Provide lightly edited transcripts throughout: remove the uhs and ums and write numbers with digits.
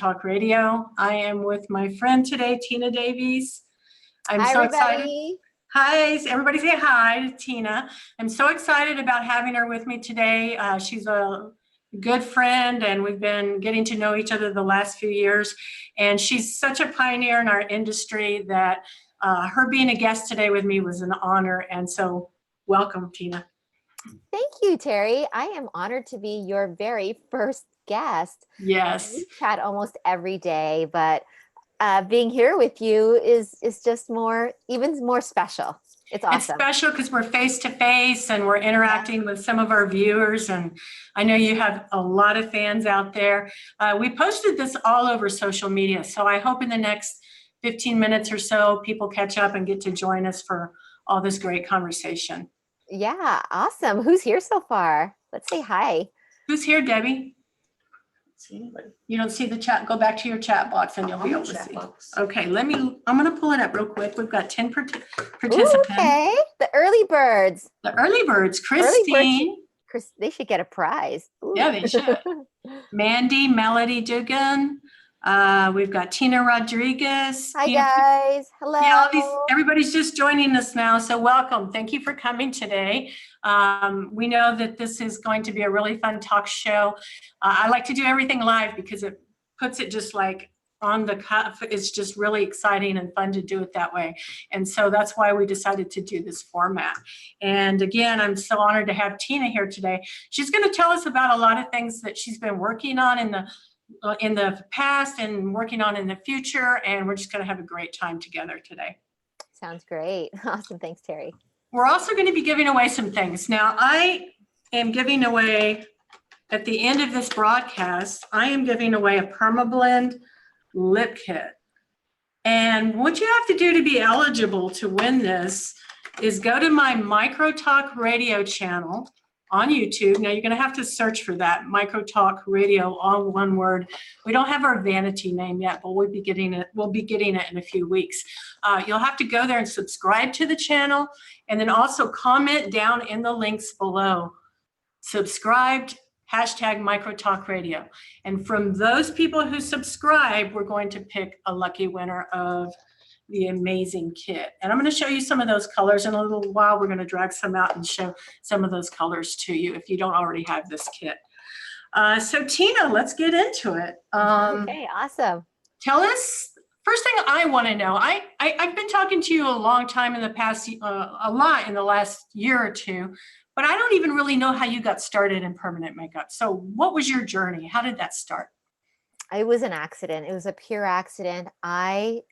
Talk Radio. I am with my friend today, Tina Davies. I'm Hi, so everybody. excited. Hi, everybody say hi to Tina. I'm so excited about having her with me today. She's a good friend and we've been getting to know each other the last few years. And she's such a pioneer in our industry that her being a guest today with me was an honor. And so welcome, Tina. Thank you, Terry. I am honored to be your very first guest. Yes. We chat almost every day, but being here with you is just even more special. It's awesome. It's special because we're face to face and we're interacting with some of our viewers. And I know you have a lot of fans out there. We posted this all over social media. So I hope in the next 15 minutes or so, people catch up and get to join us for all this great conversation. Yeah, awesome. Who's here so far? Let's say hi. Who's here, Debbie? See anybody? You don't see the chat? Go back to your chat box and you'll be able to see. Okay, I'm going to pull it up real quick. We've got 10 participants. Ooh, okay, the early birds. The early birds. Christine. They should get a prize. Ooh. Yeah, they should. Mandy, Melody Dugan. We've got Tina Rodriguez. Hi, guys. Hello. Yeah, everybody's just joining us now, so welcome. Thank you for coming today. We know that this is going to be a really fun talk show. I like to do everything live because it puts it just like on the cuff. It's just really exciting and fun to do it that way. And so that's why we decided to do this format. And again, I'm so honored to have Tina here today. She's going to tell us about a lot of things that she's been working on in the past and working on in the future, and we're just going to have a great time together today. Sounds great. Awesome. Thanks, Terry. We're also going to be giving away some things. Now, I am giving away, at the end of this broadcast, I am giving away a PermaBlend lip kit. And what you have to do to be eligible to win this is go to my MicroTalkRadio channel on YouTube. Now you're going to have to search for that, MicroTalkRadio, all one word. We don't have our vanity name yet, but we'll be getting it in a few weeks. You'll have to go there and subscribe to the channel, and then also comment down in the links below. Subscribed, #MicroTalkRadio. And from those people who subscribe, we're going to pick a lucky winner of the amazing kit. And I'm going to show you some of those colors in a little while. We're going to drag some out and show some of those colors to you if you don't already have this kit. So Tina, let's get into it. Okay, awesome. Tell us, first thing I want to know, I've been talking to you a long time in the past, a lot in the last year or two, but I don't even really know how you got started in permanent makeup. So what was your journey? How did that start? It was an accident. It was a pure accident. I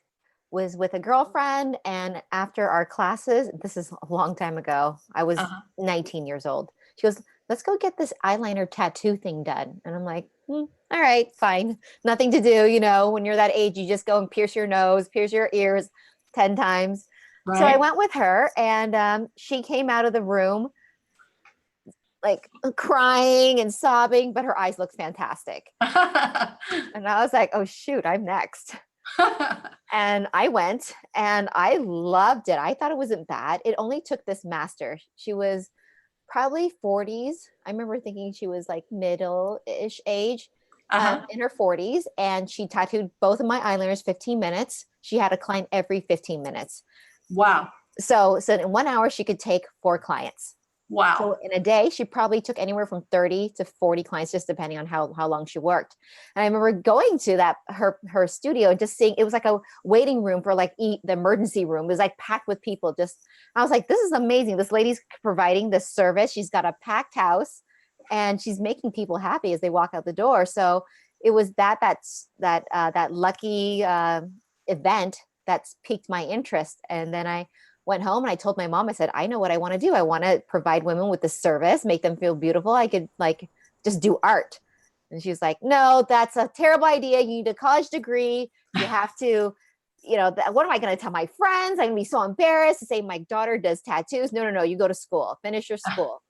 was with a girlfriend, and after our classes, this is a long time ago, I was 19 years old. She goes, let's go get this eyeliner tattoo thing done. And I'm like, all right, fine. Nothing to do. You know, when you're that age, you just go and pierce your nose, pierce your ears 10 times. Right. So I went with her, and she came out of the room like crying and sobbing, but her eyes looked fantastic. And I was like, oh shoot, I'm next. And I went and I loved it. I thought it wasn't bad. It only took this master. She was probably 40s. I remember thinking she was like middle-ish age, in her 40s. And she tattooed both of my eyeliners 15 minutes. She had a client every 15 minutes. Wow. So in 1 hour, she could take 4 clients. Wow. So in a day, she probably took anywhere from 30 to 40 clients, just depending on how long she worked. And I remember going to her studio and just seeing, it was like a waiting room for like the emergency room. It was like packed with people. I was like, this is amazing. This lady's providing this service. She's got a packed house and she's making people happy as they walk out the door. So it was that lucky event that's piqued my interest. And then I went home and I told my mom, I said, I know what I want to do. I want to provide women with this service, make them feel beautiful. I could like just do art. And she was like, no, that's a terrible idea. You need a college degree. You have to, what am I going to tell my friends? I'm going to be so embarrassed to say my daughter does tattoos. No, you go to school, finish your school.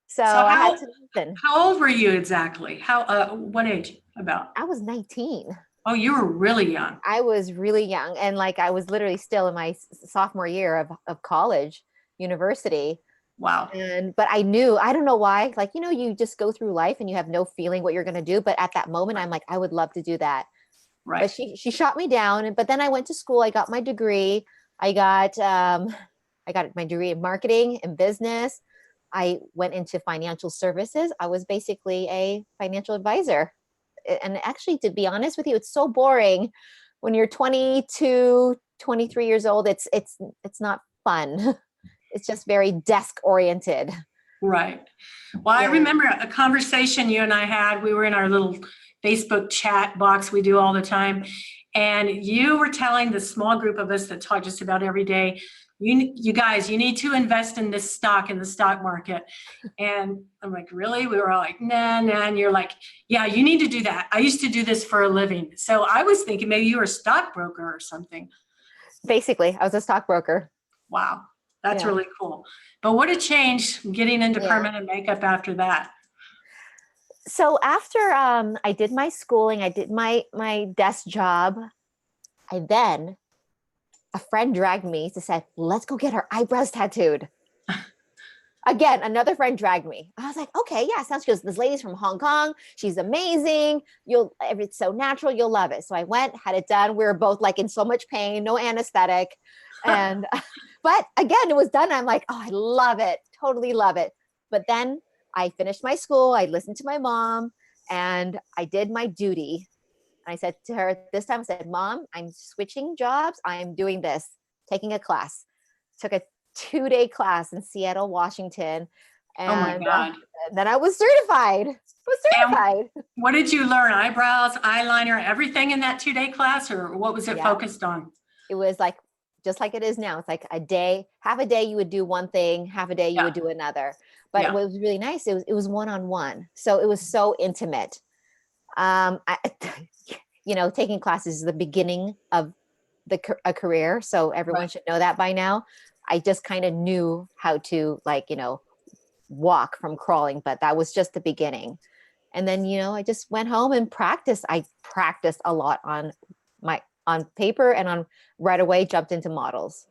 So I had to listen. How old were you exactly? What age about? I was 19. Oh, you were really young. I was really young. And like, I was literally still in my sophomore year of college, university. Wow. But I knew, I don't know why, like, you just go through life and you have no feeling what you're going to do. But at that moment, I'm like, I would love to do that. Right. But she shot me down. But then I went to school. I got my degree. I got my degree in marketing and business. I went into financial services. I was basically a financial advisor. And actually, to be honest with you, it's so boring when you're 22, 23 years old. It's not fun. It's just very desk oriented. Right. Well, I remember a conversation you and I had. We were in our little Facebook chat box we do all the time. And you were telling the small group of us that talk just about every day, you guys, you need to invest in this stock in the stock market. And I'm like, really? We were all like, nah. And you're like, yeah, you need to do that. I used to do this for a living. So I was thinking maybe you were a stockbroker or something. Basically, I was a stockbroker. Wow. That's really cool. But what a change getting into permanent makeup after that. So after I did my schooling, I did my desk job, a friend dragged me to say, let's go get her eyebrows tattooed. Again, another friend dragged me. I was like, okay, yeah, sounds good. This lady's from Hong Kong. She's amazing. It's so natural. You'll love it. So I went, had it done. We were both like in so much pain, no anesthetic. And, but again, it was done. I'm like, oh, I love it. Totally love it. But then I finished my school. I listened to my mom and I did my duty. And I said to her this time, I said, Mom, I'm switching jobs. I'm doing this, taking a class. Took a 2-day class in Seattle, Washington. And oh my God. Then I was certified. What did you learn? Eyebrows, eyeliner, everything in that 2-day class, or what was it focused on? It was like, just like it is now. It's like half a day you would do one thing, half a day you would do another. But what was really nice, it was one-on-one. So it was so intimate. Taking classes is the beginning of a career. So everyone should know that by now. I just kind of knew how to walk from crawling, but that was just the beginning. And then, I just went home and practiced. I practiced a lot on paper and right away jumped into models.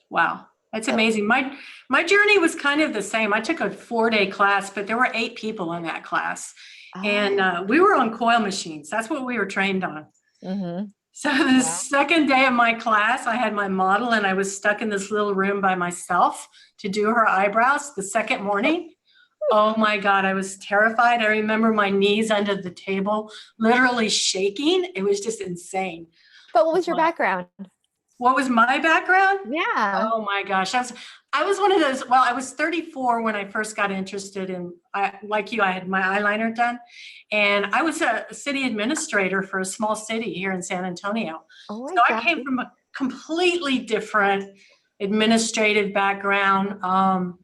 Wow. That's amazing. My journey was kind of the same. I took a 4-day class, but there were 8 people in that class. Oh. And we were on coil machines. That's what we were trained on. Mm-hmm. So the second day of my class, I had my model and I was stuck in this little room by myself to do her eyebrows the second morning. Oh my God, I was terrified. I remember my knees under the table literally shaking. It was just insane. But what was your background? What was my background? Yeah. Oh my gosh. I was one of those, I was 34 when I first got interested in, like you, I had my eyeliner done. And I was a city administrator for a small city here in San Antonio. Oh my God. I came from a completely different administrative background.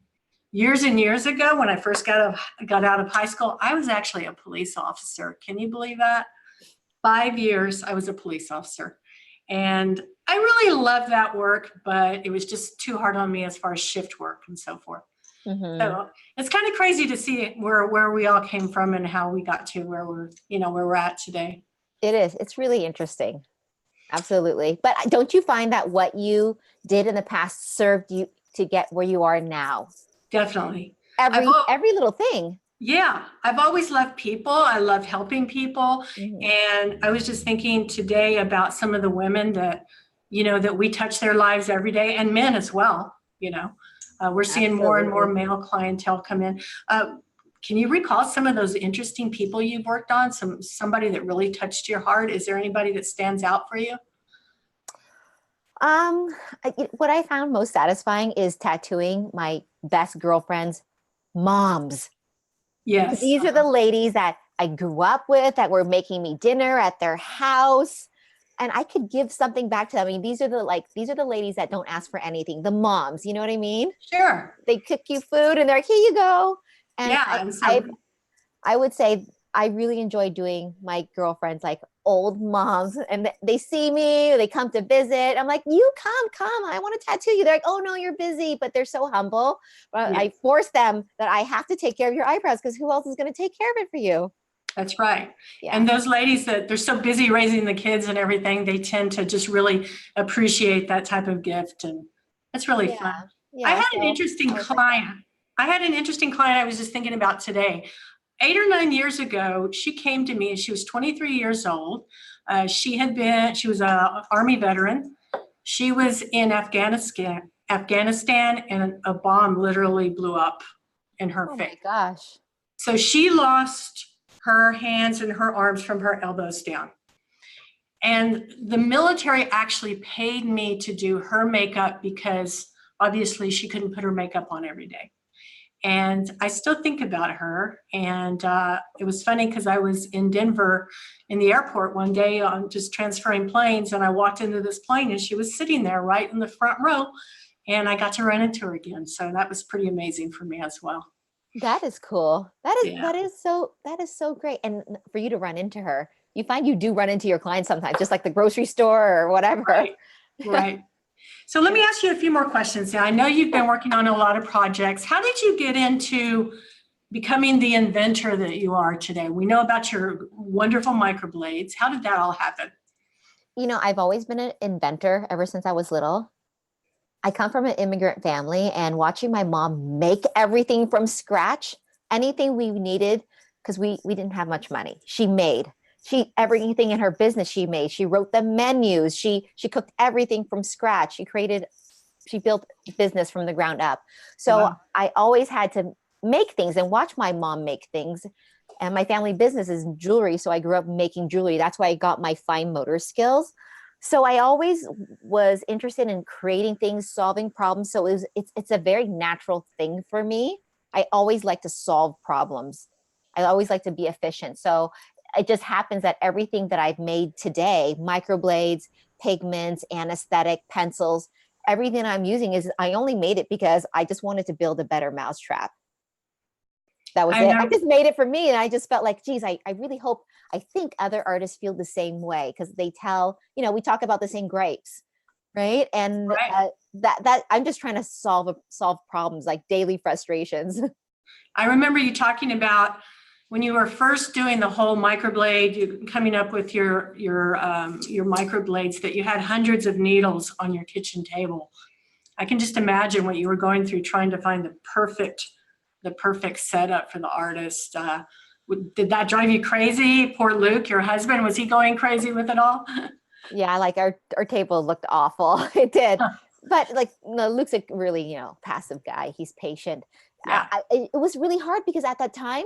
Years and years ago, when I first got out of high school, I was actually a police officer. Can you believe that? 5 years, I was a police officer. And I really loved that work, but it was just too hard on me as far as shift work and so forth. Mm-hmm. So it's kind of crazy to see where we all came from and how we got to where we're at today. It is. It's really interesting. Absolutely. But don't you find that what you did in the past served you to get where you are now? Definitely. Every little thing. Yeah, I've always loved people. I love helping people. Mm-hmm. And I was just thinking today about some of the women that we touch their lives every day, and men as well. We're seeing more and more male clientele come in. Can you recall some of those interesting people you've worked on? Somebody that really touched your heart? Is there anybody that stands out for you? What I found most satisfying is tattooing my best girlfriend's moms. Yes. These are the ladies that I grew up with, that were making me dinner at their house, and I could give something back to them. I mean, these are the ladies that don't ask for anything. The moms, you know what I mean? Sure. They cook you food and they're like, here you go. And I would say I really enjoy doing my girlfriends, like old moms, and they see me, they come to visit. I'm like, you come, I want to tattoo you. They're like, oh no, you're busy, but they're so humble. But I force them that I have to take care of your eyebrows because who else is going to take care of it for you? That's right. Yeah. And those ladies that they're so busy raising the kids and everything, they tend to just really appreciate that type of gift. And it's really fun. Yeah, I had an interesting client. I had an interesting client I was just thinking about today. 8 or 9 years ago, she came to me and she was 23 years old. She was a Army veteran. She was in Afghanistan, and a bomb literally blew up in her face. Oh my gosh. So she lost her hands and her arms from her elbows down. And the military actually paid me to do her makeup because obviously she couldn't put her makeup on every day. And I still think about her. And it was funny because I was in Denver in the airport one day on just transferring planes, and I walked into this plane and she was sitting there right in the front row, and I got to run into her again. So that was pretty amazing for me as well. That is cool. Yeah. That is so great. And for you to run into her, you find you do run into your clients sometimes, just like the grocery store or whatever. Right. So let me ask you a few more questions. Now, I know you've been working on a lot of projects. How did you get into becoming the inventor that you are today? We know about your wonderful microblades. How did that all happen? I've always been an inventor ever since I was little. I come from an immigrant family, and watching my mom make everything from scratch, anything we needed, because we didn't have much money, she made. Everything in her business she made. She wrote the menus. She cooked everything from scratch. She built business from the ground up. So wow. I always had to make things and watch my mom make things. And my family business is jewelry, so I grew up making jewelry. That's why I got my fine motor skills. So I always was interested in creating things, solving problems. So it's a very natural thing for me. I always like to solve problems. I always like to be efficient. So it just happens that everything that I've made today, microblades, pigments, anesthetic, pencils, everything I'm using I only made it because I just wanted to build a better mousetrap. That was it. I just made it for me. And I just felt like, geez, I really I think other artists feel the same way, because they tell, we talk about the same grapes, right? And right. That I'm just trying to solve problems, like daily frustrations. I remember you talking about when you were first doing the whole microblade, you coming up with your microblades, that you had hundreds of needles on your kitchen table. I can just imagine what you were going through trying to find the perfect setup for the artist. Did that drive you crazy? Poor Luke, your husband, was he going crazy with it all? Yeah, like our table looked awful. It did. Huh. But Luke's a really, passive guy. He's patient. Yeah. It was really hard because at that time,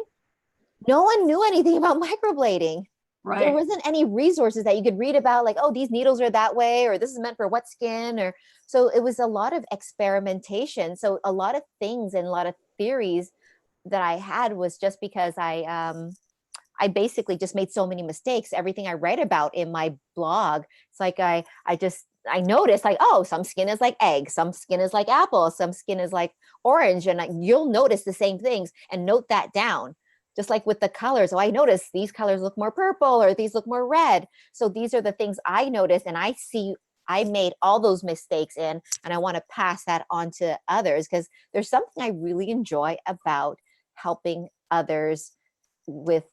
no one knew anything about microblading. Right. There wasn't any resources that you could read about, like, oh, these needles are that way, or this is meant for what skin, so it was a lot of experimentation. So a lot of things and a lot of theories that I had was just because I basically just made so many mistakes. Everything I write about in my blog, it's like I noticed, like, oh, some skin is like egg, some skin is like apple, some skin is like orange, and you'll notice the same things and note that down. Just like with the colors. So I noticed these colors look more purple or these look more red. So these are the things I noticed, and I see I made all those mistakes in, and I want to pass that on to others, because there's something I really enjoy about helping others with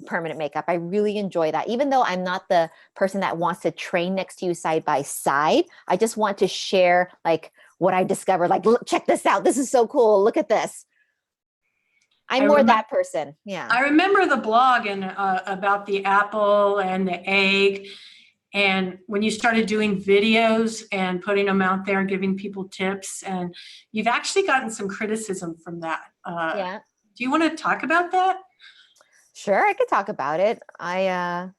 permanent makeup. I really enjoy that. Even though I'm not the person that wants to train next to you side by side, I just want to share like what I discovered. Like, look, check this out. This is so cool. Look at this. I'm more that person. Yeah. I remember the blog and about the apple and the egg. And when you started doing videos and putting them out there and giving people tips, and you've actually gotten some criticism from that. Yeah. Do you want to talk about that? Sure, I could talk about it. I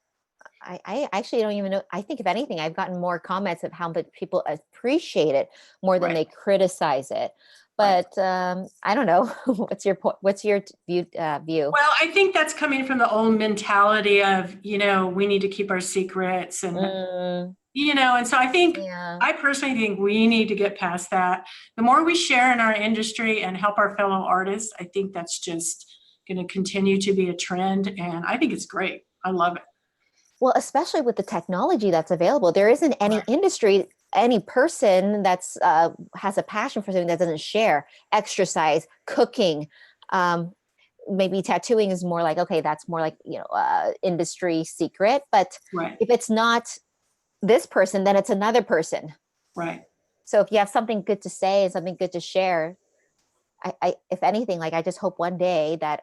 actually don't even know. I think if anything, I've gotten more comments of how much people appreciate it more than they criticize it. But I don't know. What's your point? What's your view? Well, I think that's coming from the old mentality of, we need to keep our secrets and, and so I think, I personally think we need to get past that. The more we share in our industry and help our fellow artists, I think that's just going to continue to be a trend. And I think it's great. I love it. Well, especially with the technology that's available, there isn't any industry, any person that's has a passion for something that doesn't share. Exercise, cooking, maybe tattooing is more like, okay, that's more like, industry secret. But if it's not this person, then it's another person. Right. So if you have something good to say and something good to share, I if anything, like, I just hope one day that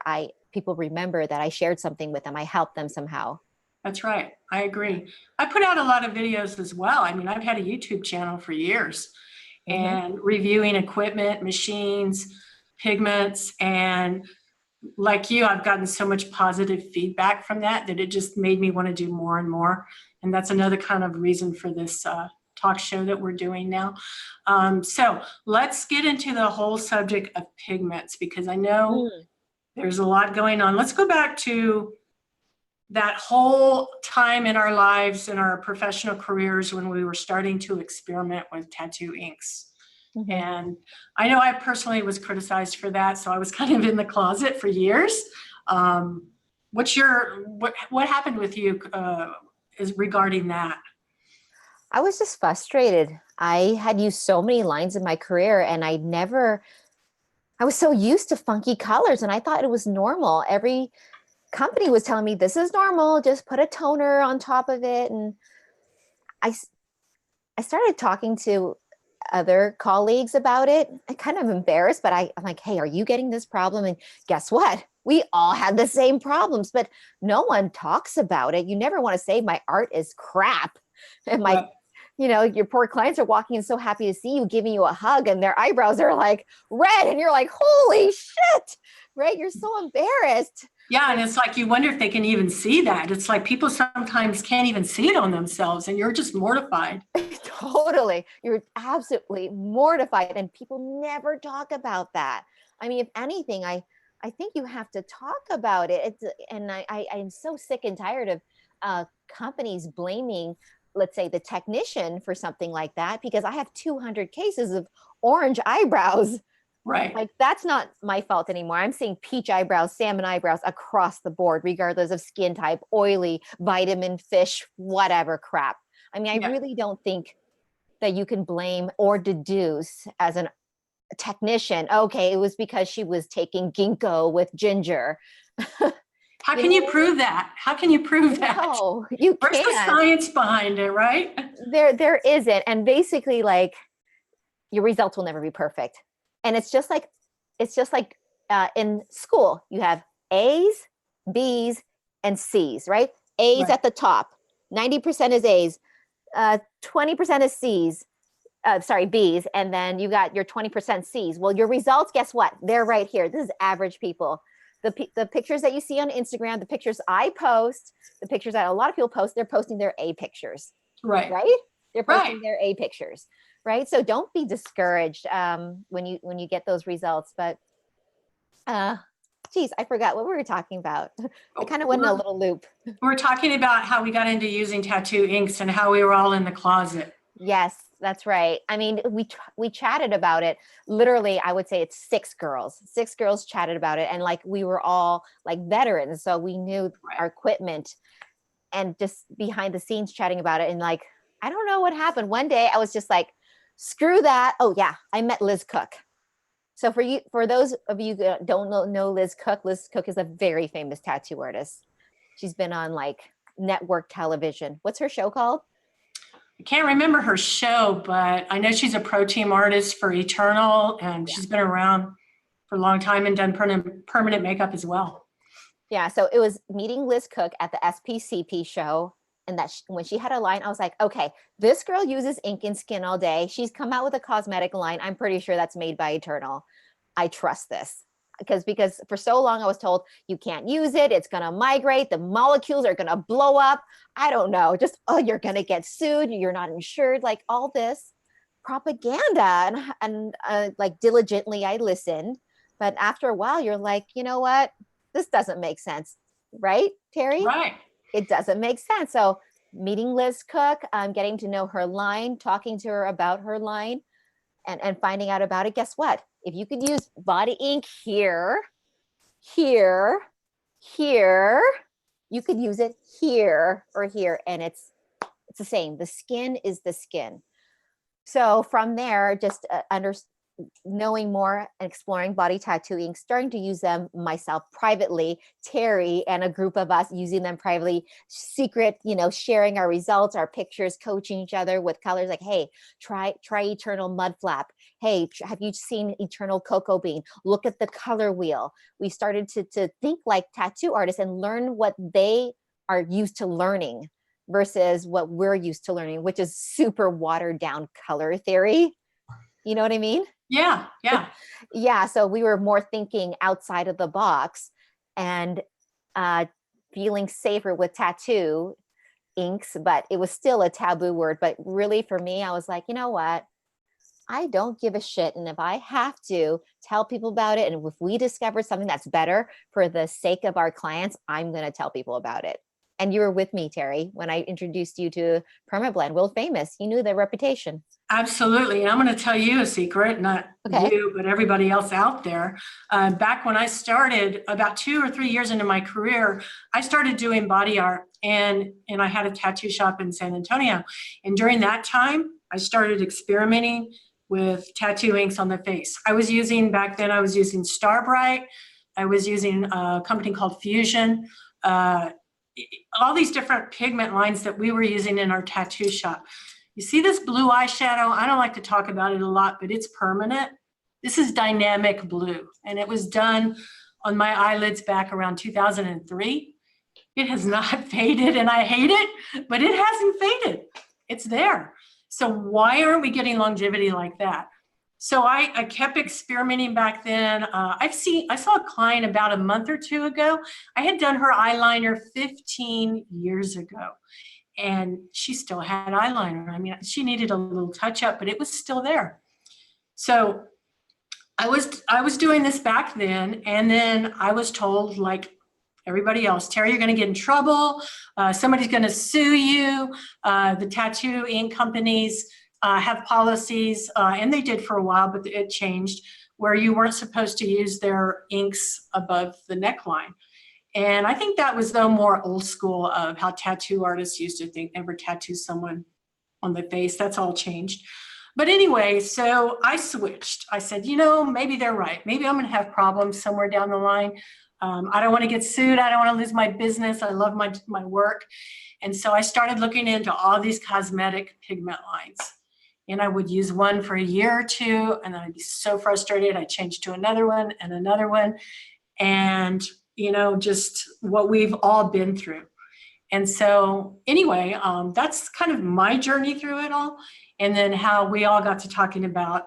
people remember that I shared something with them. I helped them somehow. That's right. I agree. I put out a lot of videos as well. I mean, I've had a YouTube channel for years and reviewing equipment, machines, pigments, and like you, I've gotten so much positive feedback from that it just made me want to do more and more. And that's another kind of reason for this talk show that we're doing now. So let's get into the whole subject of pigments, because I know there's a lot going on. Let's go back to that whole time in our lives, in our professional careers, when we were starting to experiment with tattoo inks. And I know I personally was criticized for that, so I was kind of in the closet for years. What happened with you is regarding that? I was just frustrated. I had used so many lines in my career, and I was so used to funky colors, and I thought it was normal. Every company was telling me this is normal, just put a toner on top of it. And I started talking to other colleagues about it. I'm kind of embarrassed, but I'm like, hey, are you getting this problem? And guess what? We all had the same problems, but no one talks about it. You never want to say my art is crap. And your poor clients are walking in so happy to see you, giving you a hug, and their eyebrows are like red. And you're like, holy shit, right? You're so embarrassed. Yeah, and it's like you wonder if they can even see that. It's like people sometimes can't even see it on themselves, and you're just mortified. Totally. You're absolutely mortified, and people never talk about that. I mean, if anything, I think you have to talk about it. I'm so sick and tired of companies blaming, let's say, the technician for something like that, because I have 200 cases of orange eyebrows. Right. Like, that's not my fault anymore. I'm seeing peach eyebrows, salmon eyebrows across the board, regardless of skin type, oily, vitamin, fish, whatever crap. I mean, I really don't think that you can blame or deduce as a technician, okay, it was because she was taking ginkgo with ginger. How can you prove that? How can you prove that? No, you can't. Where's the science behind it, right? There isn't. And basically, like, your results will never be perfect. And it's just like in school, you have A's, B's, and C's, right? A's at the top, 90% is A's, 20% is C's, B's, and then you got your 20% C's. Well, your results, guess what? They're right here. This is average people. The pictures that you see on Instagram, the pictures I post, the pictures that a lot of people post, they're posting their A pictures. Right. They're posting their A pictures. Right. So don't be discouraged when you get those results. But geez, I forgot what we were talking about. I kind of went in a little loop. We're talking about how we got into using tattoo inks and how we were all in the closet. Yes, that's right. I mean, we chatted about it. Literally, I would say it's 6 girls. 6 girls chatted about it. And like, we were all like veterans. So we knew our equipment, and just behind the scenes chatting about it. And like, I don't know what happened. One day I was just like, screw that. Oh yeah, I met Liz Cook. So for those of you that don't know Liz Cook is a very famous tattoo artist. She's been on like network television. What's her show called? I can't remember her show, but I know she's a pro team artist for Eternal, and she's been around for a long time and done permanent makeup as well. Yeah, so it was meeting Liz Cook at the SPCP show. And that when she had a line, I was like, okay, this girl uses ink and skin all day. She's come out with a cosmetic line. I'm pretty sure that's made by Eternal. I trust this. Because for so long I was told you can't use it. It's going to migrate. The molecules are going to blow up. I don't know. Just, you're going to get sued. You're not insured. Like, all this propaganda. And like, diligently I listened. But after a while, you're like, you know what? This doesn't make sense. Right, Terry? Right. It doesn't make sense. So meeting Liz Cook, getting to know her line, talking to her about her line, and finding out about it. Guess what? If you could use body ink here, you could use it here or here, and it's the same. The skin is the skin. So from there, just knowing more and exploring body tattoo ink, starting to use them myself privately, Terry and a group of us using them privately, secret, sharing our results, our pictures, coaching each other with colors like, hey, try Eternal Mud Flap. hey, have you seen Eternal Cocoa Bean? Look at the color wheel. We started to think like tattoo artists and learn what they are used to learning versus what we're used to learning, which is super watered down color theory. You know what I mean? Yeah. Yeah. Yeah. So we were more thinking outside of the box and feeling safer with tattoo inks, but it was still a taboo word. But really for me, I was like, you know what? I don't give a shit. And if I have to tell people about it, and if we discover something that's better for the sake of our clients, I'm going to tell people about it. And you were with me, Terry, when I introduced you to PermaBlend, world famous. You knew their reputation. Absolutely. And I'm going to tell you a secret, not you, but everybody else out there. Back when I started, about 2 or 3 years into my career, I started doing body art, and I had a tattoo shop in San Antonio. And during that time, I started experimenting with tattoo inks on the face. Back then, I was using Starbright. I was using a company called Fusion. All these different pigment lines that we were using in our tattoo shop. You see this blue eyeshadow? I don't like to talk about it a lot, but it's permanent. This is dynamic blue, and it was done on my eyelids back around 2003. It has not faded, and I hate it, but it hasn't faded. It's there. So why aren't we getting longevity like that? So I kept experimenting back then. I saw a client about a month or two ago. I had done her eyeliner 15 years ago, and she still had eyeliner. I mean, she needed a little touch up, but it was still there. So I was doing this back then, and then I was told, like everybody else, Terry, you're going to get in trouble. Somebody's going to sue you. The tattoo ink companies have policies, and they did for a while, but it changed, where you weren't supposed to use their inks above the neckline. And I think that was, though, more old school of how tattoo artists used to think, never tattoo someone on the face. That's all changed. But anyway, so I switched. I said, maybe they're right. Maybe I'm going to have problems somewhere down the line. I don't want to get sued. I don't want to lose my business. I love my work. And so I started looking into all these cosmetic pigment lines. And I would use one for a year or two, and then I'd be so frustrated. I'd change to another one and another one. And, just what we've all been through. And so anyway, that's kind of my journey through it all. And then how we all got to talking about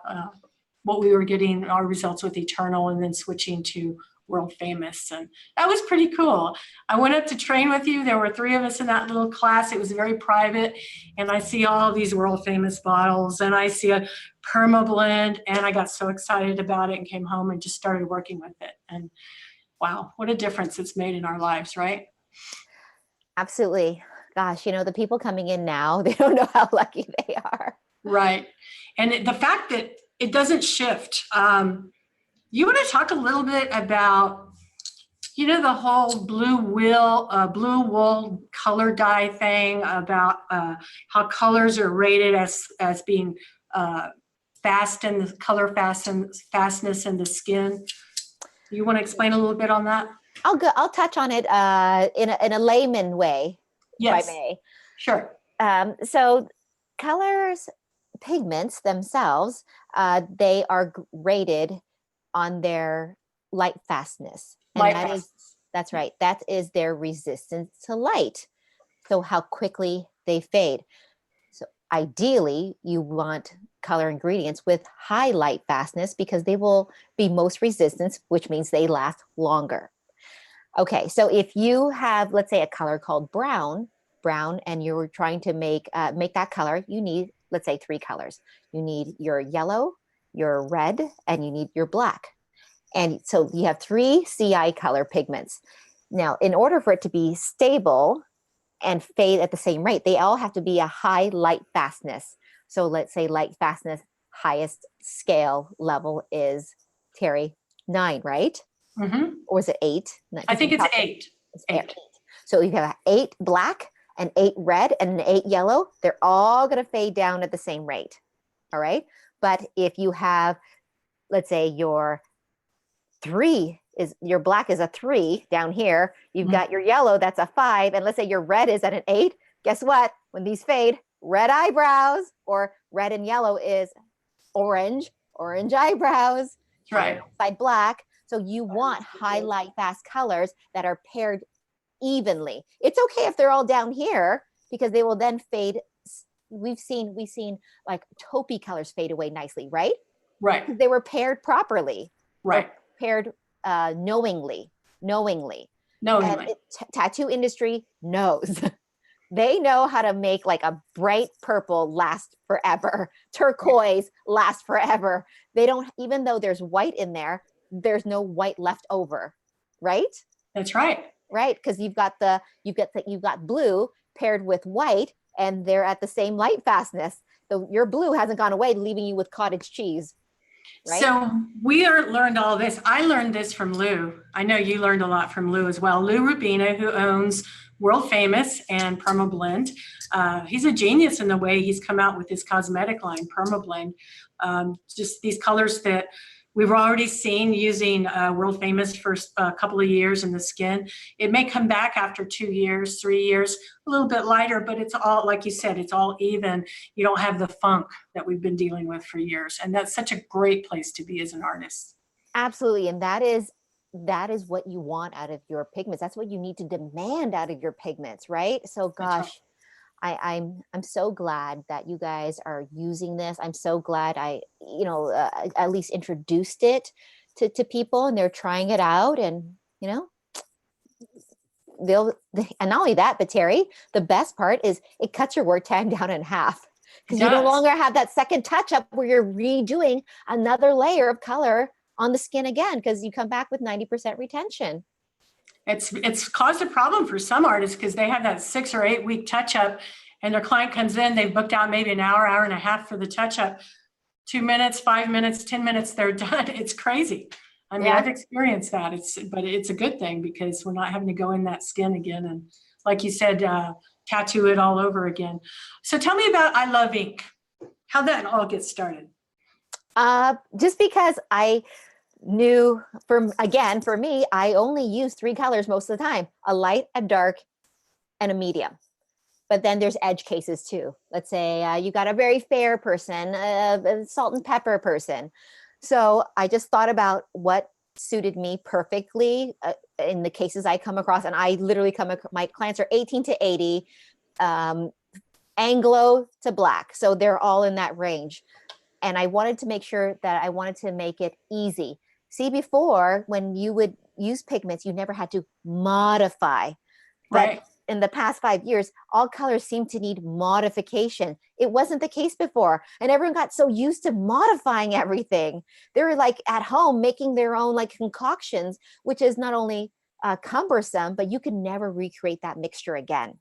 what we were getting our results with Eternal, and then switching to world famous. And that was pretty cool. I went up to train with you. There were 3 of us in that little class. It was very private. And I see all these world famous bottles, and I see a PermaBlend, and I got so excited about it and came home and just started working with it. And wow, what a difference it's made in our lives, right? Absolutely. Gosh, the people coming in now, they don't know how lucky they are. Right. And the fact that it doesn't shift. You want to talk a little bit about, the whole blue wool color dye thing, about how colors are rated as being fast, and the color fastness in the skin. You want to explain a little bit on that? I'll touch on it in a layman way, yes, if I may. Sure. So colors, pigments themselves, they are rated on their light fastness. And that's right. That is their resistance to light. So how quickly they fade. So ideally, you want color ingredients with high light fastness, because they will be most resistant, which means they last longer. Okay, so if you have, let's say, a color called brown, and you're trying to make that color, you need, let's say, 3 colors. You need your yellow, your red, and you need your black. And so you have 3 CI color pigments. Now, in order for it to be stable and fade at the same rate, they all have to be a high light fastness. So let's say light fastness, highest scale level is, Terry, 9, right? Mm-hmm. Or is it 8? I think it's 8. It's 8. So you have 8 black and 8 red and 8 yellow. They're all going to fade down at the same rate. All right. But if you have, let's say your black is a 3 down here, you've got your yellow, that's a 5. And let's say your red is at an 8. Guess what? When these fade, red eyebrows, or red and yellow is orange, orange eyebrows, Right. side black. So you want highlight fast colors that are paired evenly. It's okay if they're all down here because they will then fade. We've seen like taupey colors fade away nicely, right? Right. Because they were paired properly, Right. paired knowingly. Knowingly. And tattoo industry knows. They know how to make like a bright purple last forever, turquoise last forever. They don't, even though there's white in there, there's no white left over, right? That's right. Right, because you've got blue paired with white, and they're at the same light fastness. So your blue hasn't gone away, leaving you with cottage cheese. Right? So we learned all this. I learned this from Lou. I know you learned a lot from Lou as well. Lou Rubina, who owns World Famous and PermaBlend. He's a genius in the way he's come out with his cosmetic line, PermaBlend. Just these colors that we've already seen using World Famous for a couple of years in the skin. It may come back after 2 years, 3 years, a little bit lighter, but it's all, like you said, it's all even. You don't have the funk that we've been dealing with for years. And that's such a great place to be as an artist. Absolutely. And that is what you want out of your pigments. That's what you need to demand out of your pigments, right? So gosh, I'm so glad that you guys are using this. I'm so glad I at least introduced it to people, and they're trying it out, and and not only that, but Terry, the best part is it cuts your work time down in half, because you no longer have that second touch up where you're redoing another layer of color on the skin again, because you come back with 90% retention. It's caused a problem for some artists because they have that 6 or 8 week touch up, and their client comes in, they've booked out maybe an hour and a half for the touch up. 2 minutes, 5 minutes, 10 minutes, they're done. It's crazy. I mean, I've experienced that. But it's a good thing because we're not having to go in that skin again. And like you said, tattoo it all over again. So tell me about I Love Ink. How'd that all get started? Just because I knew for me, I only use 3 colors most of the time: a light, a dark, and a medium. But then there's edge cases too. Let's say you got a very fair person, a salt and pepper person. So I just thought about what suited me perfectly in the cases I come across. And I literally my clients are 18 to 80, Anglo to black. So they're all in that range. And I wanted to make sure that I wanted to make it easy. See, before, when you would use pigments, you never had to modify. But in the past 5 years, all colors seem to need modification. It wasn't the case before. And everyone got so used to modifying everything. They were like at home making their own like concoctions, which is not only cumbersome, but you can never recreate that mixture again,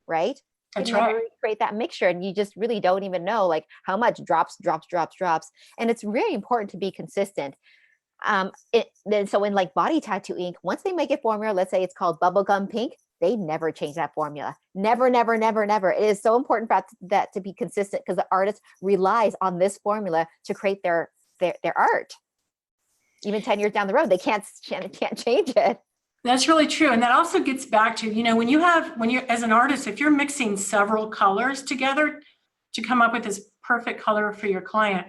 right? That's right. Never recreate that mixture, and you just really don't even know like how much drops. And it's really important to be consistent. So in like body tattoo ink, once they make a formula, let's say it's called bubblegum pink, they never change that formula. Never. It is so important for that to be consistent, because the artist relies on this formula to create their art. Even 10 years down the road, they can't change it. That's really true. And that also gets back to, when you're as an artist, if you're mixing several colors together to come up with this perfect color for your client,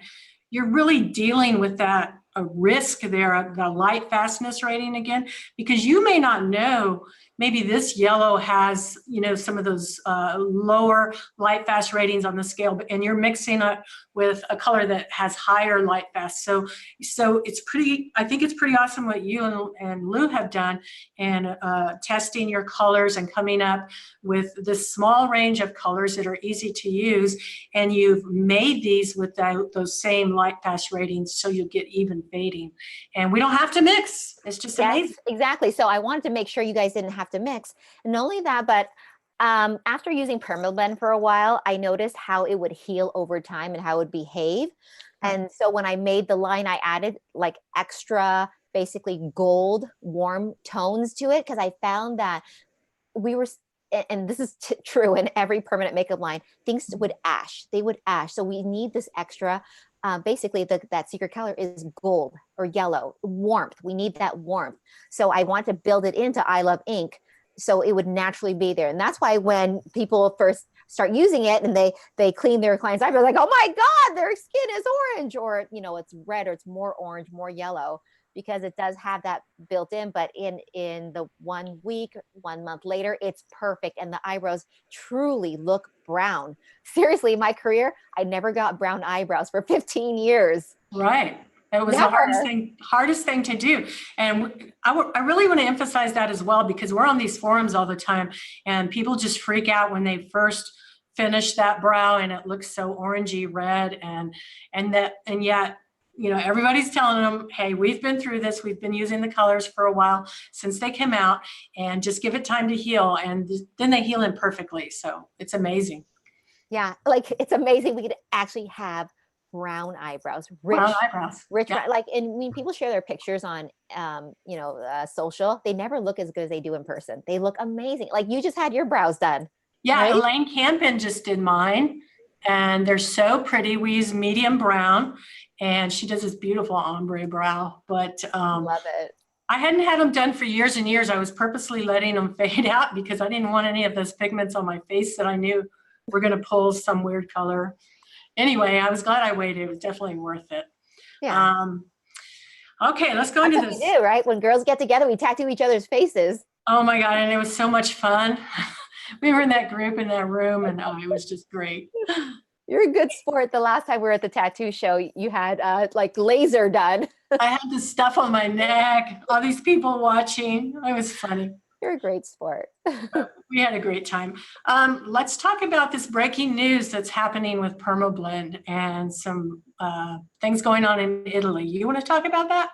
you're really dealing with that a risk there, the light fastness rating again, because you may not know, maybe this yellow has, some of those lower light fast ratings on the scale, and you're mixing it with a color that has higher light fast. So I think it's pretty awesome what you and Lou have done in testing your colors and coming up with this small range of colors that are easy to use. And you've made these with those same light fast ratings, so you'll get even fading, and we don't have to mix. It's just amazing. Exactly. So I wanted to make sure you guys didn't have to mix. And not only that, but after using PermaBlend for a while, I noticed how it would heal over time and how it would behave. And so when I made the line, I added like extra, basically gold warm tones to it, because I found that we were, and this is true in every permanent makeup line, things would ash. They would ash. So we need this extra. Basically, that secret color is gold or yellow, warmth. We need that warmth. So I want to build it into I Love Ink, so it would naturally be there. And that's why when people first start using it and they clean their clients' eyebrows, like, oh my God, their skin is orange, or, you know, it's red, or it's more orange, more yellow, because it does have that built in. But in the 1 week, 1 month later, it's perfect. And the eyebrows truly look brown. Seriously, in my career, I never got brown eyebrows for 15 years. Right. It was Never. the hardest thing to do. And I really want to emphasize that as well, because we're on these forums all the time and people just freak out when they first finish that brow and it looks so orangey red, and yet, you know, everybody's telling them, hey, we've been through this. We've been using the colors for a while since they came out, and just give it time to heal. And then they heal in perfectly. So it's amazing. Yeah. Like, it's amazing. We could actually have brown eyebrows, Brown eyebrows. Yeah. like, and when people share their pictures on, social, they never look as good as they do in person. They look amazing. Like, you just had your brows done. Yeah, right? Elaine Campen just did mine, and they're so pretty. We use medium brown, and she does this beautiful ombre brow. But Love it. I hadn't had them done for years and years. I was purposely letting them fade out because I didn't want any of those pigments on my face that I knew were going to pull some weird color. Anyway, I was glad I waited. It was definitely worth it. Yeah. Okay, let's go into this. We do, right? When girls get together, we tattoo each other's faces. Oh my God, and it was so much fun. We were in that group in that room, and it was just great. You're a good sport. The last time we were at the tattoo show, you had like laser done. I had this stuff on my neck, all these people watching. It was funny. You're a great sport. We had a great time. Let's talk about this breaking news that's happening with PermaBlend and some things going on in Italy. You want to talk about that?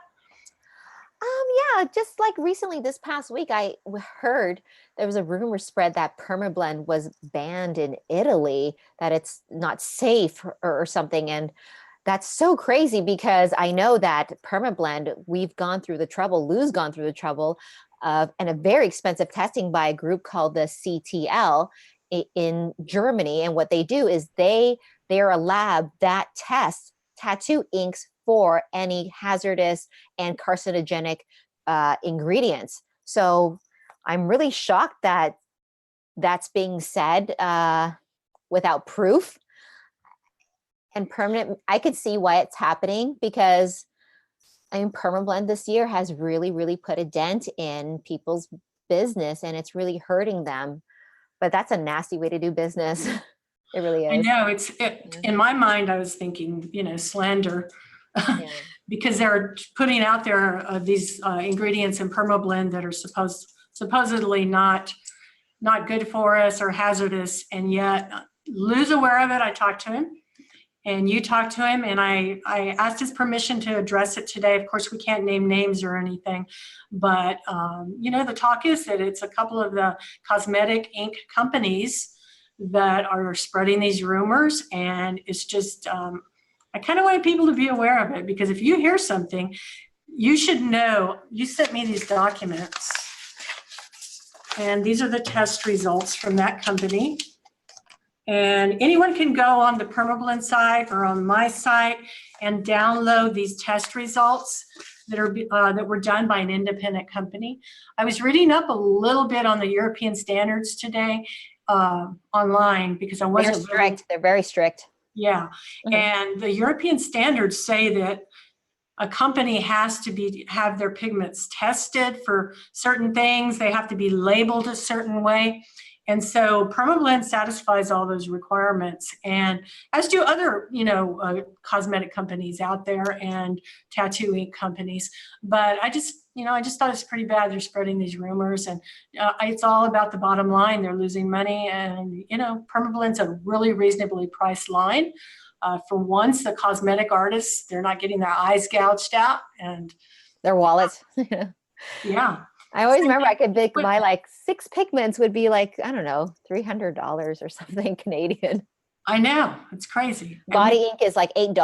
Yeah, just like recently this past week, I heard there was a rumor spread that PermaBlend was banned in Italy, that it's not safe or something. And that's so crazy, because I know that PermaBlend, we've gone through the trouble, Lou's gone through the trouble of, and a very expensive testing by a group called the CTL in Germany. And what they do is they're a lab that tests tattoo inks for any hazardous and carcinogenic ingredients. So I'm really shocked that that's being said without proof. And permanent, I could see why it's happening, because I mean, PermaBlend this year has really, really put a dent in people's business, and it's really hurting them. But that's a nasty way to do business. It really is. I know. In my mind, I was thinking, slander. Yeah. Because they're putting out there these ingredients in PermaBlend that are supposedly not good for us or hazardous, and yet Lou's aware of it. I talked to him, and you talked to him, and I asked his permission to address it today. Of course, we can't name names or anything, but the talk is that it's a couple of the cosmetic ink companies that are spreading these rumors, and it's just I kind of want people to be aware of it, because if you hear something, you should know. You sent me these documents, and these are the test results from that company. And anyone can go on the PermaBlend site or on my site and download these test results that were done by an independent company. I was reading up a little bit on the European standards today online, because I wasn't. They're strict. They're very strict. Yeah. Mm-hmm. And the European standards say that a company has to have their pigments tested for certain things. They have to be labeled a certain way. And so PermaBlend satisfies all those requirements, and as do other, cosmetic companies out there and tattoo ink companies. But I just thought it's pretty bad they're spreading these rumors, and it's all about the bottom line. They're losing money, and PermaBlend's a really reasonably priced line. For once, the cosmetic artists, they're not getting their eyes gouged out and their wallets. Yeah. I always remember I could buy like 6 pigments would be like, I don't know, $300 or something Canadian. I know, it's crazy. Body ink is like $8.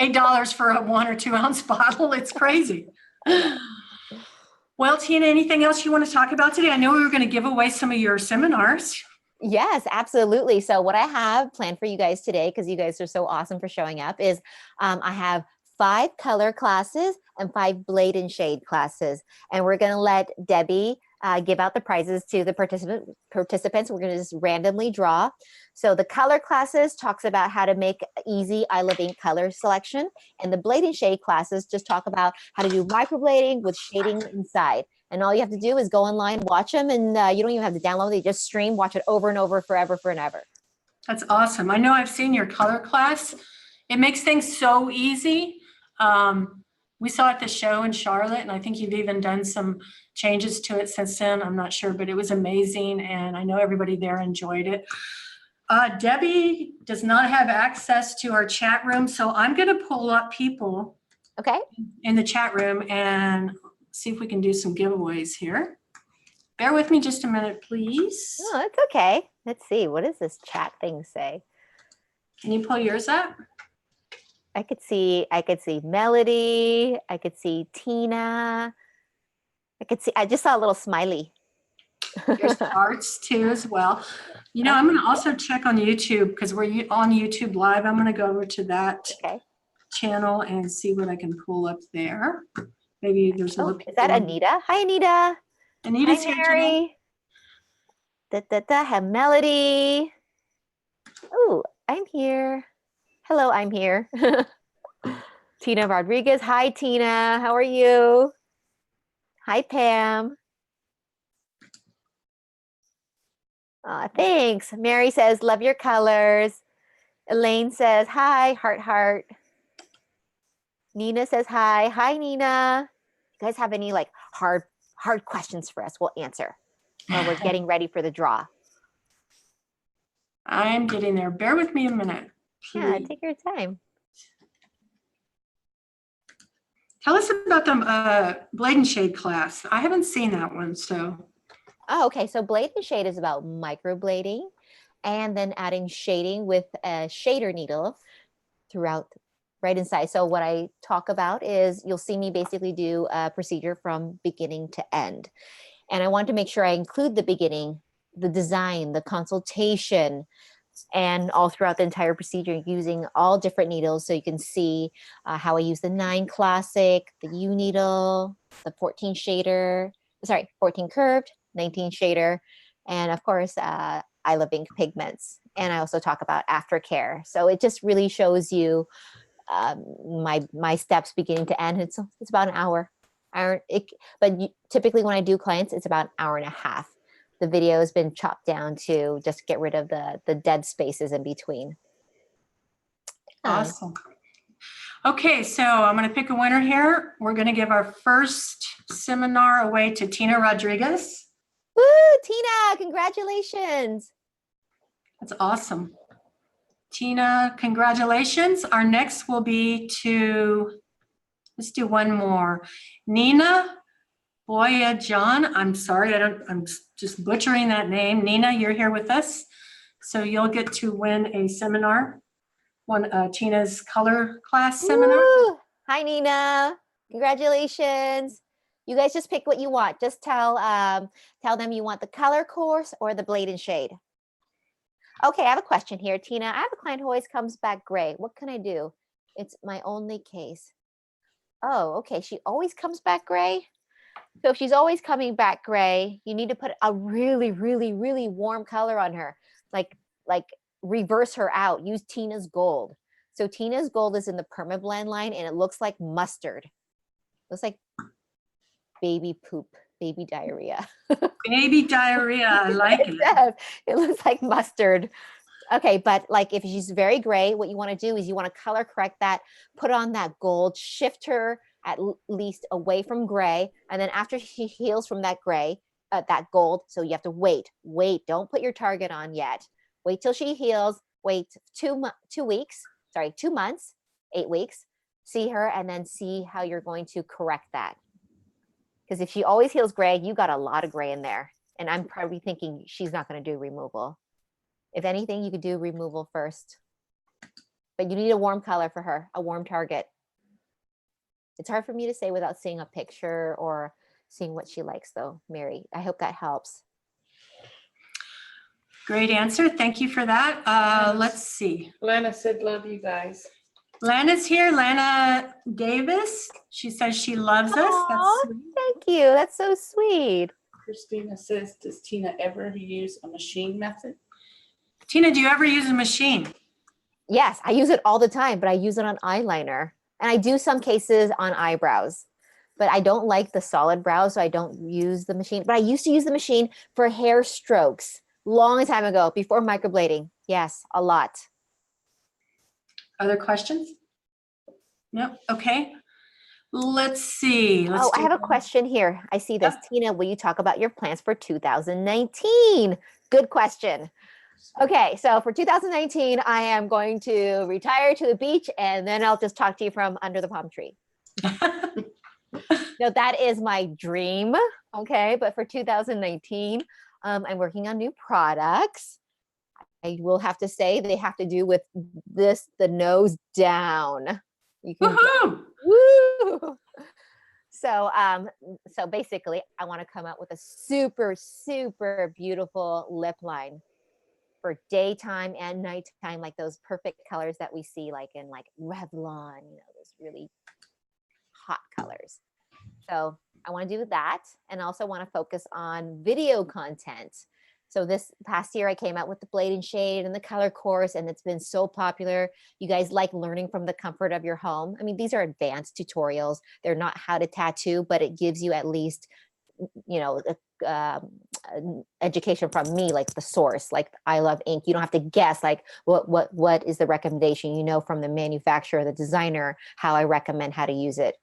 $8 for a 1 or 2 ounce bottle. It's crazy. Well, Tina, anything else you want to talk about today? I know we were going to give away some of your seminars. Yes, absolutely. So what I have planned for you guys today, because you guys are so awesome for showing up, is I have 5 color classes and 5 blade and shade classes. And we're going to let Debbie give out the prizes to the participants. We're going to just randomly draw. So the color classes talks about how to make easy I Love Ink color selection. And the blade and shade classes just talk about how to do microblading with shading inside. And all you have to do is go online, watch them, and you don't even have to download it. You just stream, watch it over and over, forever and ever. That's awesome. I know I've seen your color class. It makes things so easy. We saw at the show in Charlotte, and I think you've even done some changes to it since then. I'm not sure, but it was amazing, and I know everybody there enjoyed it. Debbie does not have access to our chat room, so I'm going to pull up people in the chat room and see if we can do some giveaways here. Bear with me just a minute, please. Oh, it's okay. Let's see. What does this chat thing say? Can you pull yours up? I could see Melody. I could see Tina. I just saw a little smiley. There's hearts too as well. You know, I'm going to also check on YouTube because we're on YouTube Live. I'm going to go over to that channel and see what I can pull up there. Maybe there's a is that Anita? Hi, Anita. Anita's Hi, here Mary. Have Melody. Oh, I'm here. Hello, I'm here. Tina Rodriguez. Hi, Tina. How are you? Hi, Pam. Thanks. Mary says, love your colors. Elaine says, hi, heart, heart. Nina says, hi. Hi, Nina. You guys have any like hard questions for us? We'll answer while we're getting ready for the draw. I'm getting there. Bear with me a minute. Please. Yeah, take your time. Tell us about the blade and shade class. I haven't seen that one, so. Oh, okay. So blade and shade is about microblading and then adding shading with a shader needle throughout right inside. So what I talk about is you'll see me basically do a procedure from beginning to end. And I want to make sure I include the beginning, the design, the consultation, and all throughout the entire procedure using all different needles. So you can see how I use the 9 classic, the U needle, the 14 curved, 19 shader, and of course, I Love Ink pigments. And I also talk about aftercare. So it just really shows you my steps beginning to end. It's about an hour. Typically when I do clients, it's about an hour and a half. The video has been chopped down to just get rid of the dead spaces in between. Awesome. Okay, so I'm going to pick a winner here. We're going to give our first seminar away to Tina Rodriguez. Woo, Tina, congratulations. That's awesome. Tina, congratulations. Our next will be let's do one more. Nina Boya John. I'm sorry, I'm just butchering that name. Nina, you're here with us. So you'll get to win a seminar, Tina's color class seminar. Woo! Hi, Nina. Congratulations. You guys just pick what you want. Just tell them you want the color course or the blade and shade. Okay, I have a question here, Tina. I have a client who always comes back gray. What can I do? It's my only case. Oh, okay. She always comes back gray. So if she's always coming back gray, you need to put a really, really, really warm color on her. Like reverse her out. Use Tina's Gold. So Tina's Gold is in the permablend line and it looks like mustard. It looks like baby poop, baby diarrhea. Baby diarrhea, I like it. It looks like mustard. Okay, but like if she's very gray, what you want to do is you want to color correct that, put on that gold, shift her at least away from gray. And then after she heals from that gray, that gold, so you have to wait, don't put your target on yet. Wait till she heals, wait 2 months, 8 weeks, see her, and then see how you're going to correct that. Because if she always heals gray, you got a lot of gray in there. And I'm probably thinking she's not going to do removal. If anything, you could do removal first. But you need a warm color for her, a warm target. It's hard for me to say without seeing a picture or seeing what she likes, though, Mary. I hope that helps. Great answer. Thank you for that. Let's see. Lana said, love you guys. Lana's here. Lana Davis. She says she loves us. Aww, thank you. That's so sweet. Christina says, does Tina ever use a machine method? Tina, do you ever use a machine? Yes, I use it all the time, but I use it on eyeliner. And I do some cases on eyebrows, but I don't like the solid brows, so I don't use the machine. But I used to use the machine for hair strokes long time ago, before microblading. Yes, a lot. Other questions? No? Okay. Let's see. Oh, I have a question here. I see this. Tina, will you talk about your plans for 2019? Good question. Okay, so for 2019, I am going to retire to the beach, and then I'll just talk to you from under the palm tree. No, that is my dream. Okay, but for 2019, I'm working on new products. I will have to say they have to do with this, the nose down. You can woo! So basically, I want to come out with a super, super beautiful lip line for daytime and nighttime, like those perfect colors that we see like in like Revlon, those really hot colors. So I want to do that, and also want to focus on video content. So this past year I came out with the Blade and Shade and the color course, and it's been so popular. You guys like learning from the comfort of your home. I mean, these are advanced tutorials. They're not how to tattoo, but it gives you at least, education from me, like the source, like I love ink. You don't have to guess like what is the recommendation, from the manufacturer, the designer, how I recommend how to use it.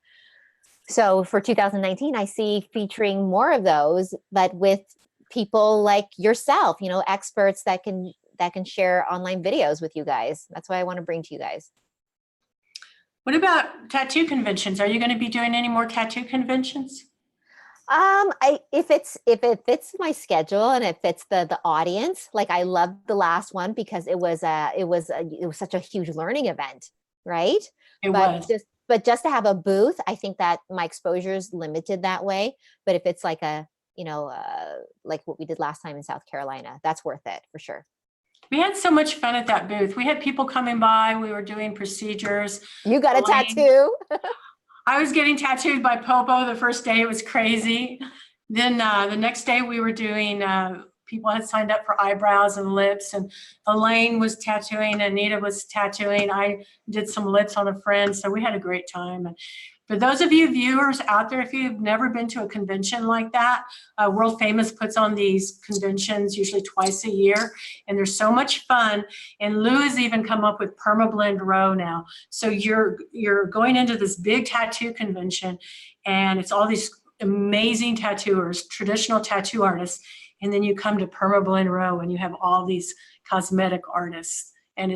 So for 2019, I see featuring more of those, but with people like yourself, experts that can share online videos with you guys. That's what I want to bring to you guys. What about tattoo conventions? Are you going to be doing any more tattoo conventions? If it fits my schedule and it fits the audience, like I loved the last one because it was such a huge learning event, right? But just to have a booth, I think that my exposure is limited that way. But if it's like like what we did last time in South Carolina, that's worth it for sure. We had so much fun at that booth. We had people coming by. We were doing procedures. You got a tattoo? I was getting tattooed by Popo the first day. It was crazy. Then the next day we were doing, people had signed up for eyebrows and lips, and Elaine was tattooing, Anita was tattooing. I did some lips on a friend. So we had a great time. And for those of you viewers out there, if you've never been to a convention like that, World Famous puts on these conventions usually twice a year, and they're so much fun. And Lou has even come up with PermaBlend Row now. So you're going into this big tattoo convention, and it's all these amazing tattooers, traditional tattoo artists, and then you come to PermaBlend Row and you have all these cosmetic artists, and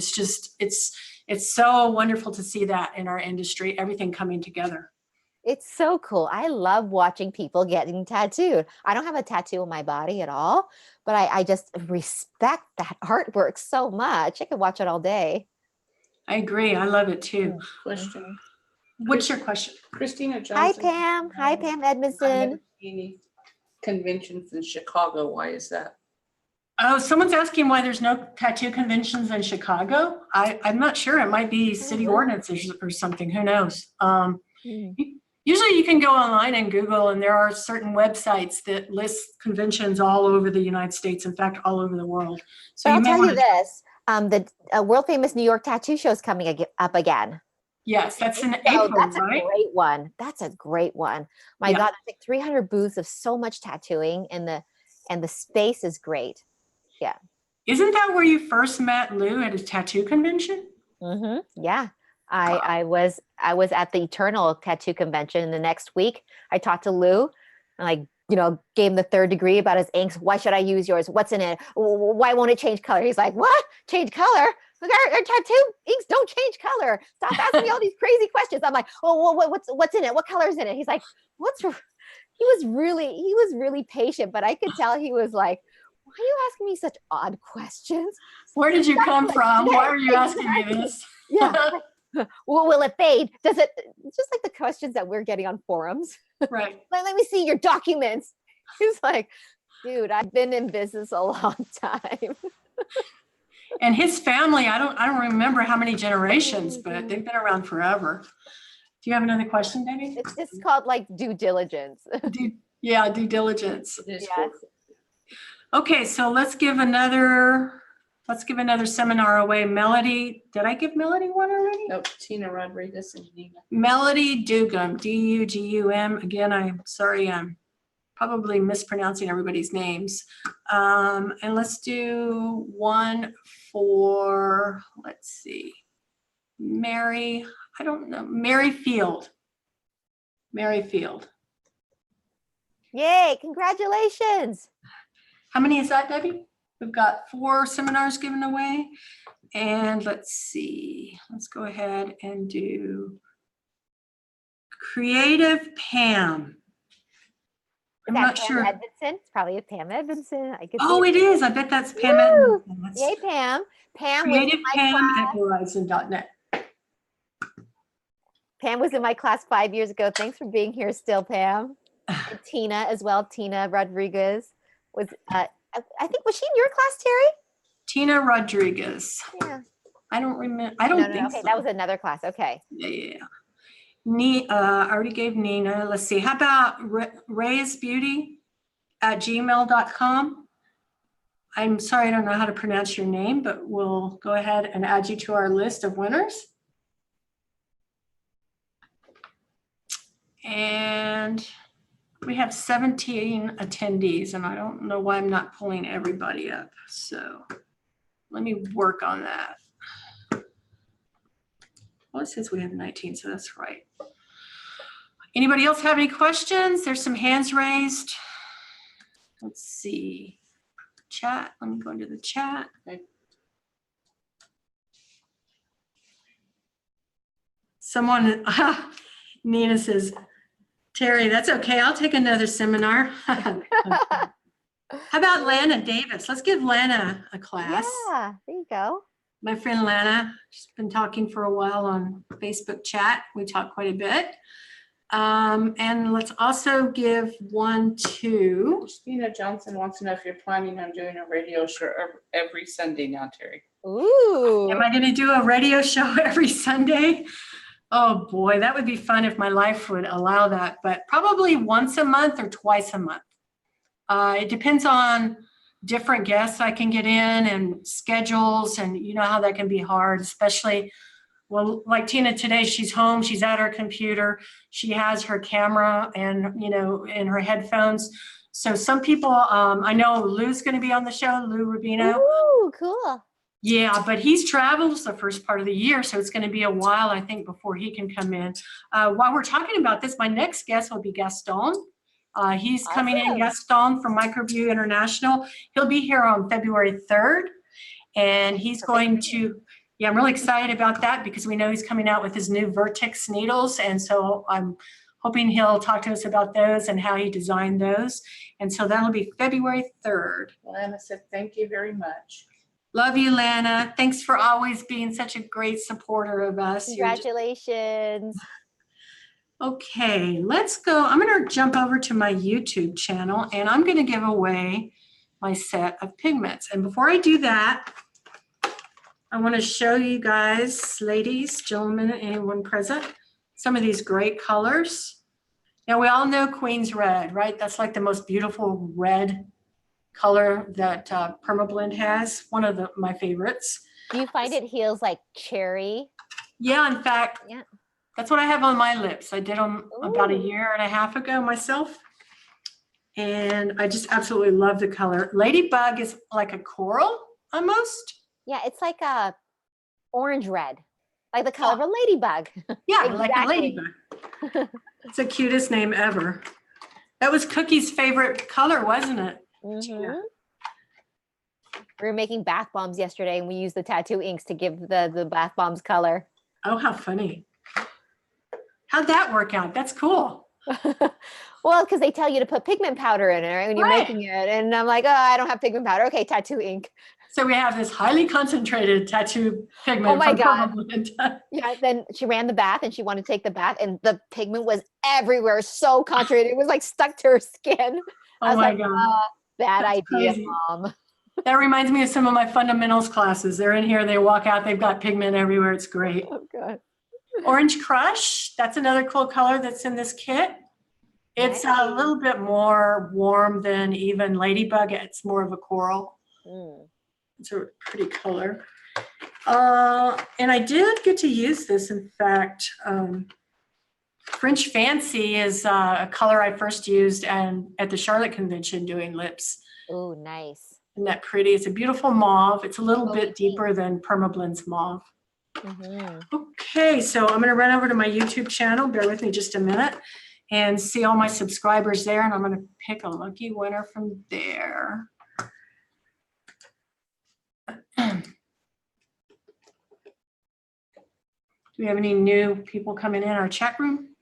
it's so wonderful to see that in our industry, everything coming together. It's so cool. I love watching people getting tattooed. I don't have a tattoo on my body at all, but I just respect that artwork so much. I could watch it all day. I agree. I love it too. Question. What's your question? Christina Johnson. Hi, Pam. Hi, Pam Edmondson. Any conventions in Chicago. Why is that? Oh, someone's asking why there's no tattoo conventions in Chicago. I'm not sure. It might be city ordinances or something. Who knows? Usually you can go online and Google, and there are certain websites that list conventions all over the United States. In fact, all over the world. So I'll tell you this. The world famous New York tattoo show is coming up again. Yes, that's in April, that's right? A great one. That's a great one. My God, it's like 300 booths of so much tattooing, and the space is great. Yeah. Isn't that where you first met Lou at a tattoo convention? Mm-hmm. Yeah. I was at the Eternal Tattoo Convention, and the next week I talked to Lou, and gave him the third degree about his inks. Why should I use yours? What's in it? Why won't it change color? He's like, what? Change color? Our tattoo inks don't change color. Stop asking me all these crazy questions. I'm like, oh, well, what's in it? What color is in it? He's like, he was really patient, but I could tell he was like, why are you asking me such odd questions? Where did you come from? Why are you asking me this? Yeah. Well, will it fade? Does it? It's just like the questions that we're getting on forums. Right. Let me see your documents. He's like, dude, I've been in business a long time. And his family, I don't remember how many generations, but they've been around forever. Do you have another question, Davies? It's just called like due diligence. Yeah, due diligence. It is Yes. cool. Okay, so let's give another seminar away. Melody, did I give Melody one already? Nope, Tina Rodriguez and Nina. Melody Dugum, D-U-G-U-M. Again, I'm sorry, I'm probably mispronouncing everybody's names. And let's do one for, let's see, Mary, I don't know, Mary Field. Mary Field. Yay, congratulations. How many is that, Debbie? We've got 4 seminars given away. And let's see, let's go ahead and do Creative Pam. I'm Is that not Pam sure. Edmondson? It's probably a Pam Edmondson. I could Oh, see it is. I bet that's Pam Woo! Edmondson. That's Yay, Pam. Pam was, Creative Pam at Verizon.net. Pam was in my class 5 years ago. Thanks for being here still, Pam. And Tina as well. Tina Rodriguez was, I think, was she in your class, Terry? Tina Rodriguez. Yeah. I don't remember. I don't think Okay, so. that was another class. Okay. Yeah. I already gave Nina. Let's see. How about raysbeauty@gmail.com? I'm sorry, I don't know how to pronounce your name, but we'll go ahead and add you to our list of winners. And we have 17 attendees, and I don't know why I'm not pulling everybody up. So let me work on that. Well, it says we have 19, so that's right. Anybody else have any questions? There's some hands raised. Let's see. Chat. Let me go into the chat. Okay. Someone, Nina says, Terry, that's okay. I'll take another seminar. How about Lana Davis? Let's give Lana a class. Yeah, there you go. My friend Lana, she's been talking for a while on Facebook chat. We talk quite a bit. And let's also give one to Christina Johnson wants to know if you're planning on doing a radio show every Sunday now, Terry. Ooh. Am I going to do a radio show every Sunday? Oh boy, that would be fun if my life would allow that, but probably once a month or twice a month. It depends on different guests I can get in and schedules, and you know how that can be hard, especially, well, like Tina today, she's home, she's at her computer, she has her camera and, you know, in her headphones. So some people, I know Lou's going to be on the show, Lou Rubino. Ooh, cool. Yeah, but he's travels the first part of the year, so it's going to be a while, I think, before he can come in. While we're talking about this, my next guest will be Gaston. He's coming in, Gaston from Microview International. He'll be here on February 3rd, and he's going to, yeah, I'm really excited about that because we know he's coming out with his new Vertex needles, and so I'm hoping he'll talk to us about those and how he designed those. And so that'll be February 3rd. Lana said, thank you very much. Love you, Lana. Thanks for always being such a great supporter of us. Congratulations. Okay, let's go. I'm going to jump over to my YouTube channel and I'm going to give away my set of pigments. And before I do that, I want to show you guys, ladies, gentlemen, anyone present, some of these great colors. Now, we all know Queen's Red, right? That's like the most beautiful red color that Permablend has, one of my favorites. Do you find it heals like cherry? Yeah, in fact, Yeah. That's what I have on my lips. I did them about a Ooh. year and a half ago myself. And I just absolutely love the color. Ladybug is like a coral almost. Yeah, it's like a orange red, like the color of a ladybug. Yeah, Exactly. like a ladybug. It's the cutest name ever. That was Cookie's favorite color, wasn't it? Mhm. We were making bath bombs yesterday and we used the tattoo inks to give the bath bombs color. Oh, how funny. How'd that work out? That's cool. Well, because they tell you to put pigment powder in it, right, when you're Right. making it. And I'm like, oh, I don't have pigment powder. Okay, tattoo ink. So we have this highly concentrated tattoo pigment. Oh my from God. Permablend. Yeah, then she ran the bath and she wanted to take the bath and the pigment was everywhere, so concentrated. It was like stuck to her skin. I Oh was my like, God. bad That's idea, crazy. Mom. That reminds me of some of my fundamentals classes. They're in here, they walk out, they've got pigment everywhere. It's great. Oh, God. Orange Crush, that's another cool color that's in this kit. It's a Nice. little bit more warm than even Ladybug. It's more of a coral. Mm. It's a pretty color. And I did get to use this. In fact, French Fancy is a color I first used and at the Charlotte Convention doing lips. Oh, nice. Isn't that pretty? It's a beautiful mauve. It's a little Oh, bit neat. deeper than Permablend's mauve. Mm-hmm. Okay, so I'm going to run over to my YouTube channel. Bear with me just a minute and see all my subscribers there. And I'm going to pick a lucky winner from there. Do we have any new people coming in our chat room?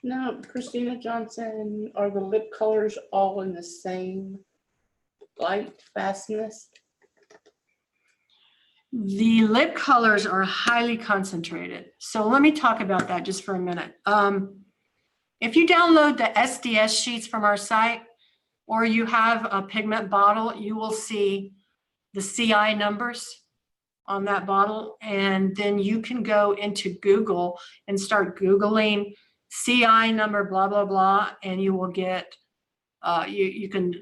No, Christina Johnson, are the lip colors all in the same light fastness? The lip colors are highly concentrated. So let me talk about that just for a minute. If you download the SDS sheets from our site, or you have a pigment bottle, you will see the CI numbers on that bottle. And then you can go into Google and start Googling CI number, blah, blah, blah, and you will get, you can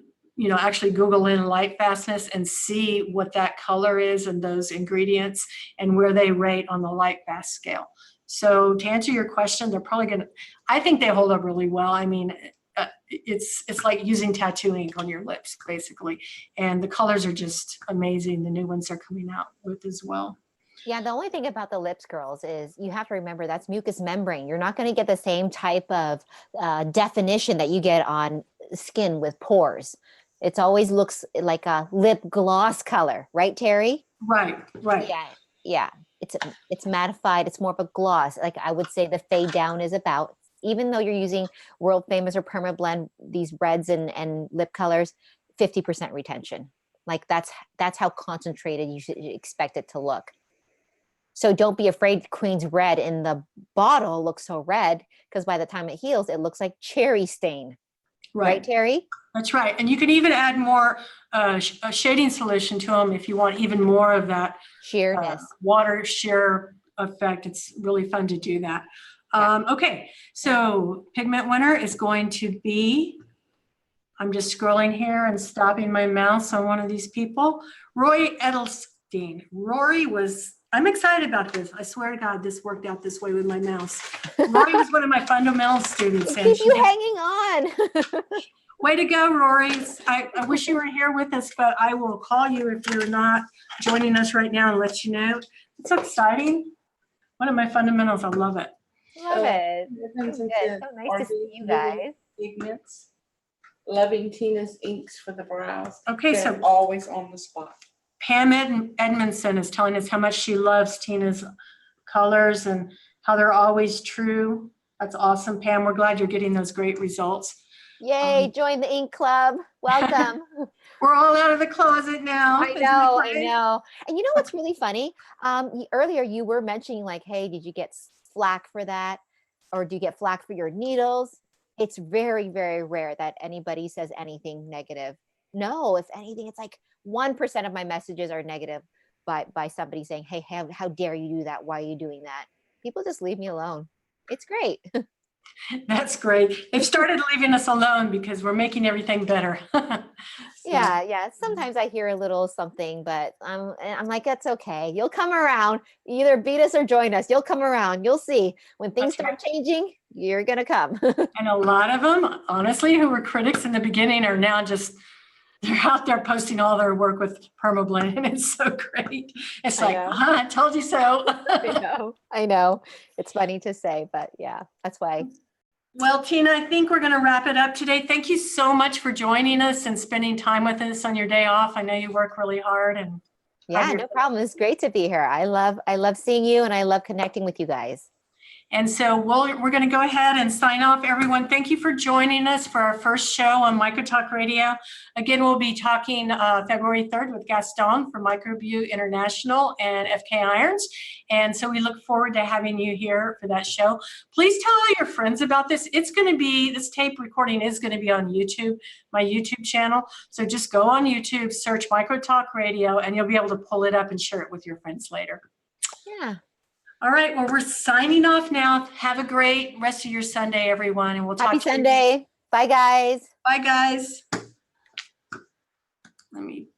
actually Google in light fastness and see what that color is and those ingredients and where they rate on the light fast scale. So to answer your question, they're probably gonna, I think they hold up really well. I mean, it's like using tattoo ink on your lips, basically. And the colors are just amazing. The new ones are coming out with as well. Yeah, the only thing about the lips, girls, is you have to remember that's mucous membrane. You're not going to get the same type of definition that you get on skin with pores. It always looks like a lip gloss color, right, Terry? Right. Yeah. It's mattified. It's more of a gloss. Like I would say the fade down is about, even though you're using world famous or Permablend, these reds and lip colors, 50% retention. Like that's how concentrated you should expect it to look. So don't be afraid Queen's Red in the bottle looks so red, because by the time it heals, it looks like cherry stain. Right, Terry? That's right. And you can even add more a shading solution to them if you want even more of that sheerness, water sheer effect. It's really fun to do that. Yeah. Okay, so pigment winner is going to be, I'm just scrolling here and stopping my mouse on one of these people, Roy Edelstein. Rory was, I'm excited about this. I swear to God, this worked out this way with my mouse. Rory was one of my fundamental students. Keep you hanging on. Way to go, Rory. I wish you were here with us, but I will call you if you're not joining us right now and let you know. It's so exciting. One of my fundamentals. I love it. Love it. So nice to see you guys. Pigments. Loving Tina's inks for the brows. Okay, they're so always on the spot. Pam Edmondson is telling us how much she loves Tina's colors and how they're always true. That's awesome, Pam. We're glad you're getting those great results. Yay, join the ink club. Welcome. We're all out of the closet now. I know. And you know what's really funny? Earlier you were mentioning like, hey, did you get flack for that? Or do you get flack for your needles? It's very, very rare that anybody says anything negative. No, if anything, it's like 1% of my messages are negative by somebody saying, hey, how dare you do that? Why are you doing that? People just leave me alone. It's great. That's great. They've started leaving us alone because we're making everything better. Yeah. Sometimes I hear a little something, but I'm like, it's okay. You'll come around. Either beat us or join us. You'll come around. You'll see when things start changing, you're going to come. And a lot of them, honestly, who were critics in the beginning are now just, they're out there posting all their work with Permablend, and it's so great. It's like, I told you so. I know. It's funny to say, but yeah, that's why. Well, Tina, I think we're going to wrap it up today. Thank you so much for joining us and spending time with us on your day off. I know you work really hard. And yeah, no problem. It's great to be here. I love seeing you, and I love connecting with you guys. And so we're going to go ahead and sign off, everyone. Thank you for joining us for our first show on MicroTalk Radio. Again, we'll be talking February 3rd with Gaston from Microbio International and FK Irons. And so we look forward to having you here for that show. Please tell all your friends about this. It's going to be, this tape recording is going to be on YouTube, my YouTube channel. So just go on YouTube, search MicroTalk Radio, and you'll be able to pull it up and share it with your friends later. Yeah. All right. Well, we're signing off now. Have a great rest of your Sunday, everyone. And we'll talk Happy to you. Sunday. Bye, guys. Bye, guys. Let me